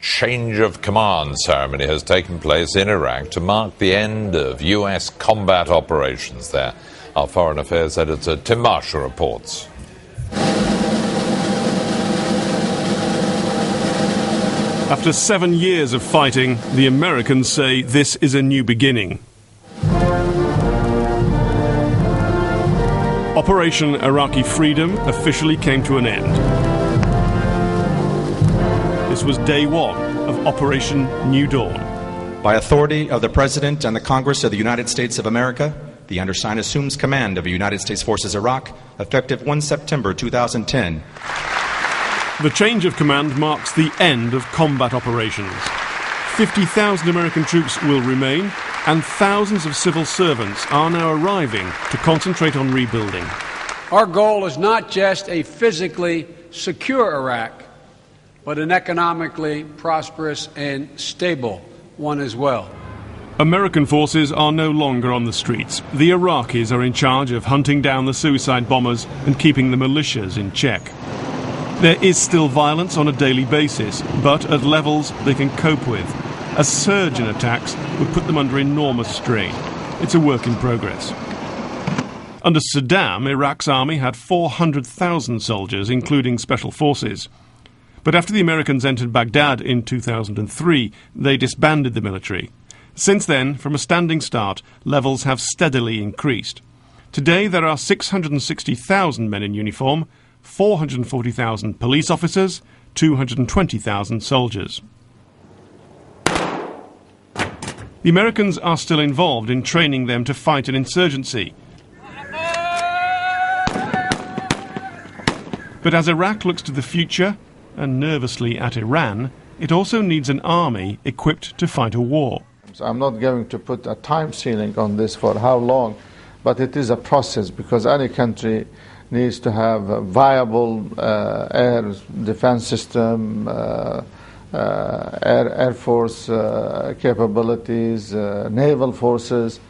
change of command ceremony has taken place in Iraq to mark the end of US combat operations there. Our Foreign Affairs editor Tim Marshall reports. After 7 years of fighting, the Americans say this is a new beginning. Operation Iraqi Freedom officially came to an end. This was day one of Operation New Dawn. By authority of the President and the Congress of the United States of America, the undersigned assumes command of the United States Forces Iraq, effective 1 September 2010. The change of command marks the end of combat operations. 50,000 American troops will remain, and thousands of civil servants are now arriving to concentrate on rebuilding. Our goal is not just a physically secure Iraq, but an economically prosperous and stable one as well. American forces are no longer on the streets. The Iraqis are in charge of hunting down the suicide bombers and keeping the militias in check. There is still violence on a daily basis, but at levels they can cope with. A surge in attacks would put them under enormous strain. It's a work in progress. Under Saddam, Iraq's army had 400,000 soldiers, including special forces. But after the Americans entered Baghdad in 2003, they disbanded the military. Since then, from a standing start, levels have steadily increased. Today there are 660,000 men in uniform, 440,000 police officers, 220,000 soldiers. The Americans are still involved in training them to fight an insurgency. But as Iraq looks to the future, and nervously at Iran, it also needs an army equipped to fight a war. I'm not going to put a time ceiling on this for how long, but it is a process, because any country needs to have a viable air defense system, Air Force capabilities, naval forces.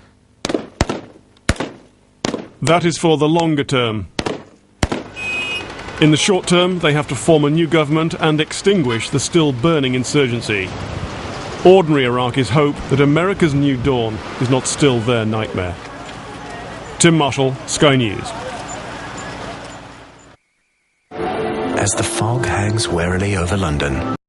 That is for the longer term. In the short term, they have to form a new government and extinguish the still burning insurgency. Ordinary Iraqis hope that America's New Dawn is not still their nightmare. Tim Marshall, Sky News. As the fog hangs warily over London,